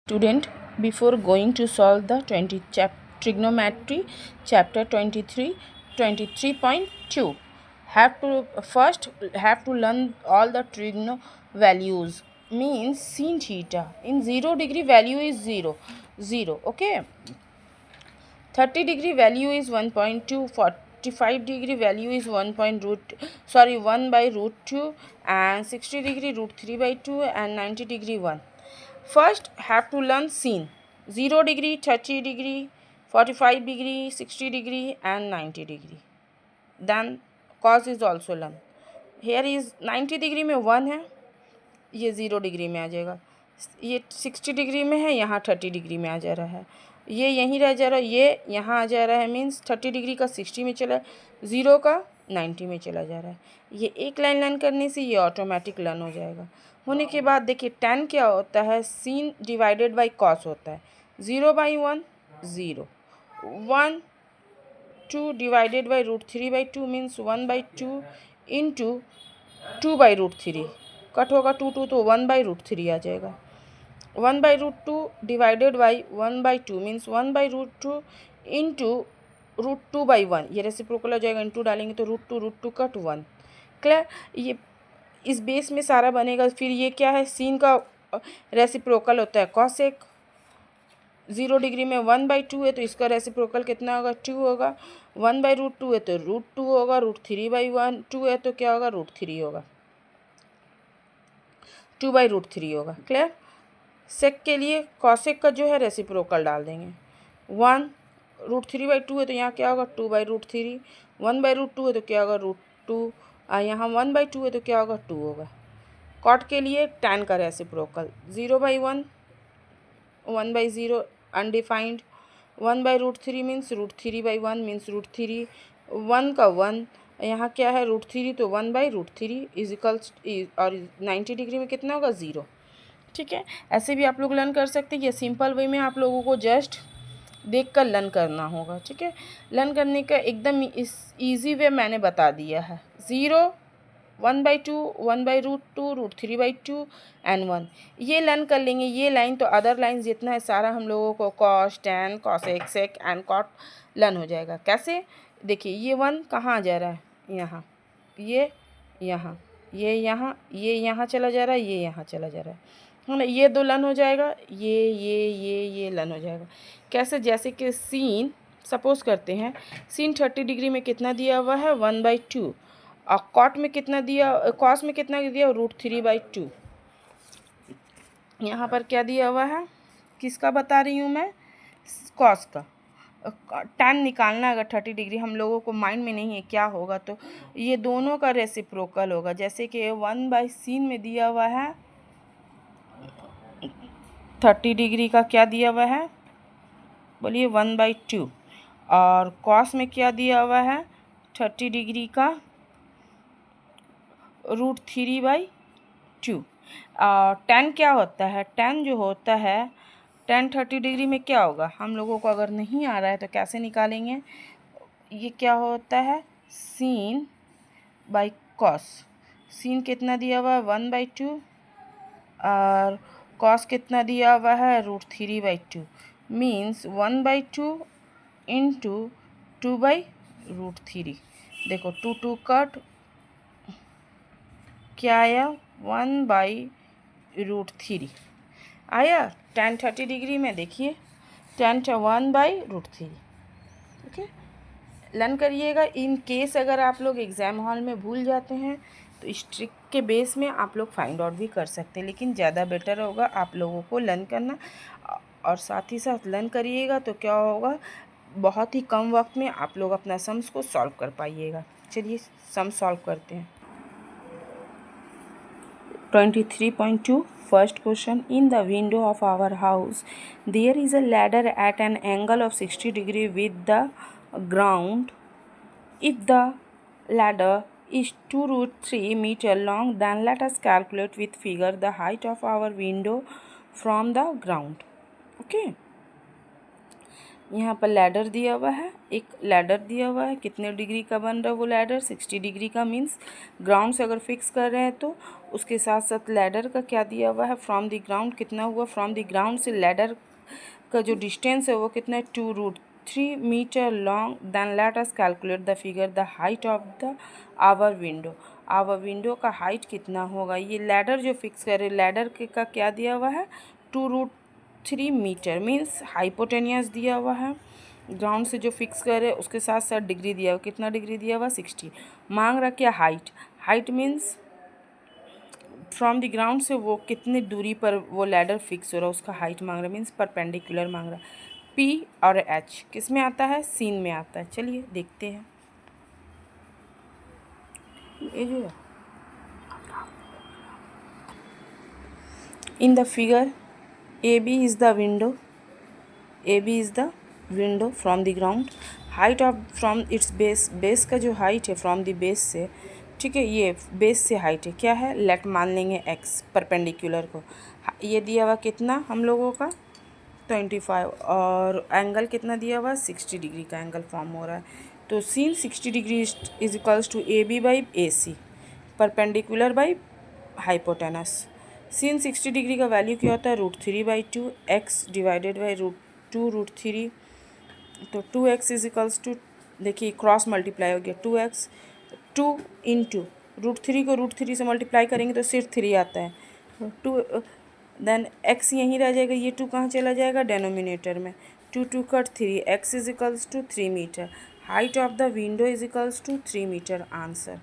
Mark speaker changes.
Speaker 1: Student, before going to solve the trigonometry chapter 23 23.2, have to learn all the trigono values. Means sin theta in 0 degree value is 0, okay. 30 degree value is 1.2, 45 degree value is 1 by root 2, and 60 degree root 3 by 2, and 90 degree 1. First have to learn sin. 0 degree, 30 degree, 45 degree, 60 degree, and 90 degree. Then cos is also learn. Here is 90 degree में 1 है, ये 0 degree में आ जाएगा. ये 60 degree में है, यहाँ 30 degree में आ जा रहा है. ये यहीं रह जा रहा है, ये यहाँ आ जा रहा है. मीन्स 30 डिग्री का 60 में चला, 0 का 90 में चला जा रहा है. ये एक लाइन लर्न करने से ये ऑटोमेटिक लर्न हो जाएगा. होने के बाद देखिए tan क्या होता है, sin डिवाइडेड बाई cos होता है. 0 by 1 0, 1 2 divided by root 3 by 2 means 1 by 2 into 2 by root 3. Cut होगा 2 तो 1 बाई रूट 3 आ जाएगा. 1 by root 2 divided by 1 by 2 means 1 by root 2 into root 2 by 1. ये रेसिप्रोकल हो जाएगा, इंटू डालेंगे तो रूट 2 कट 1. क्लियर. ये इस बेस में सारा बनेगा. फिर ये क्या है, सीन का रेसिप्रोकल होता है कॉसेक. 0 डिग्री में 1 बाई 2 है तो इसका रेसिप्रोकल कितना होगा, 2 होगा. 1 बाई रूट 2 है तो रूट 2 होगा. रूट 3 बाई 1 2 है तो क्या होगा, रूट 3 होगा. 2 बाई रूट 3 होगा. क्लियर. सेक के लिए कॉसेक का जो है रेसिप्रोकल डाल देंगे. 1 रूट 3 बाई 2 है तो यहाँ क्या होगा, 2 बाई रूट 3. 1 बाई रूट 2 है तो क्या होगा, रूट 2. यहाँ 1 बाई 2 है तो क्या होगा, 2 होगा. कॉट के लिए tan का reciprocal 0 by 1, 1 by 0 undefined. 1 by root 3 means root 3 by 1 means root 3. 1 का 1, यहाँ क्या है रूट 3 तो 1 बाई रूट 3 इजिकल्स. और 90 डिग्री में कितना होगा, 0. ठीक है. ऐसे भी आप लोग लर्न कर सकते हैं. ये सिंपल वे में आप लोगों को जस्ट देख कर लर्न करना होगा. ठीक है. लर्न करने का एकदम ईजी वे मैंने बता दिया है. 0, 1 by 2, 1 by root 2, root 3 by 2 and 1. ये लर्न कर लेंगे. ये लाइन तो अदर लाइन जितना है सारा हम लोगों को cos, tan, cosec, sec and cot learn हो जाएगा. कैसे, देखिए ये 1 कहाँ आ जा रहा है, यहाँ, ये यहाँ, ये यहाँ चला जा रहा है, ये यहाँ चला जा रहा है ना. ये 2 लर्न हो जाएगा. ये लर्न हो जाएगा. कैसे, जैसे कि सीन सपोज करते हैं, सीन 30 डिग्री में कितना दिया हुआ है, 1 बाई 2. और कॉट में कितना दिया, कॉस में कितना दिया, रूट 3 बाई 2. यहाँ पर क्या दिया हुआ है, किसका बता रही हूँ मैं, कॉस का. tan निकालना अगर 30 डिग्री हम लोगों को माइंड में नहीं है क्या होगा, तो ये दोनों का रेसिप्रोकल होगा. जैसे कि 1 बाई सीन में दिया हुआ है 30 डिग्री का, क्या दिया हुआ है बोलिए, 1 बाई 2. और कॉस में क्या दिया हुआ है 30 डिग्री का, रूट 3 बाई 2. tan क्या होता है, tan जो होता है, tan 30 डिग्री में क्या होगा, हम लोगों को अगर नहीं आ रहा है तो कैसे निकालेंगे. ये क्या होता है, सीन बाई कॉस. सीन कितना दिया हुआ है, 1 बाई 2. और कॉस कितना दिया हुआ है, root 3 by 2. Means 1 by 2 into 2 by root 3. देखो 2 कट, क्या आया, 1 बाई रूट 3 आया. tan 30 डिग्री में देखिए tan 1 by root 3. Okay. Learn करिएगा. इन केस अगर आप लोग एग्ज़ाम हॉल में भूल जाते हैं तो इस ट्रिक के बेस में आप लोग फाइंड आउट भी कर सकते हैं. लेकिन ज़्यादा बेटर होगा आप लोगों को लर्न करना. और साथ ही साथ लर्न करिएगा तो क्या होगा, बहुत ही कम वक्त में आप लोग अपना सम्स को सॉल्व कर पाइएगा. चलिए सम सॉल्व करते हैं. 23.2 First question. In the window of our house there is a ladder at an angle of 60 degree with the ground. If the ladder is 2 root 3 meter long, then let us calculate with figure the height of our window from the ground. Okay. यहाँ पर ladder दिया हुआ है, एक ladder दिया हुआ है, कितने डिग्री का बन रहा है वो लैडर, 60 डिग्री का। मीन्स ग्राउंड से अगर फिक्स कर रहे हैं तो उसके साथ साथ लैडर का क्या दिया हुआ है, फ्रॉम द ग्राउंड कितना हुआ, फ्रॉम द ग्राउंड से लैडर का जो डिस्टेंस है वो कितना है, 2√3 metre long. Then let us calculate the figure the height of the our window. Our window का हाइट कितना होगा, ये लैडर जो फिक्स करे, लैडर का क्या दिया हुआ है, 2√3 मीटर। मीन्स हाइपोटेनियस दिया हुआ है, ग्राउंड से जो फिक्स करे उसके साथ साथ डिग्री दिया हुआ, कितना डिग्री दिया हुआ, 60। मांग रहा क्या, height. Height means from the ground से वो कितनी दूरी पर वो लैडर फिक्स हो रहा है उसका हाइट मांग रहा है, मीन्स परपेंडिकुलर मांग रहा है। पी और एच किस में आता है, सीन में आता है। चलिए देखते हैं। ये जो है in the figure A B is the window, A B is the window from the ground. Height of from its base, base का जो हाइट है फ्रॉम द बेस से, ठीक है, ये बेस से हाइट है, क्या है, लेट मान लेंगे एक्स परपेंडिकुलर को। ये दिया हुआ कितना हम लोगों का 25, और एंगल कितना दिया हुआ, 60 डिग्री का एंगल फॉर्म हो रहा है। तो sine 60 degree is equals to A B by A C, perpendicular by hypotenuse. Sine 60 degree का वैल्यू क्या होता है, √3/2 एक्स डिवाइडेड बाई √2√3। तो 2x इज इक्वल्स टू, देखिए क्रॉस मल्टीप्लाई हो गया, 2x 2 इंटू √3 को √3 से मल्टीप्लाई करेंगे तो सिर्फ 3 आता है, 2। देन x यहीं रह जाएगा, ये 2 कहाँ चला जाएगा, डेनोमिनेटर में, 2 cut 3, x is equals to 3 metre. Height of the window is equals to 3 metre, answer.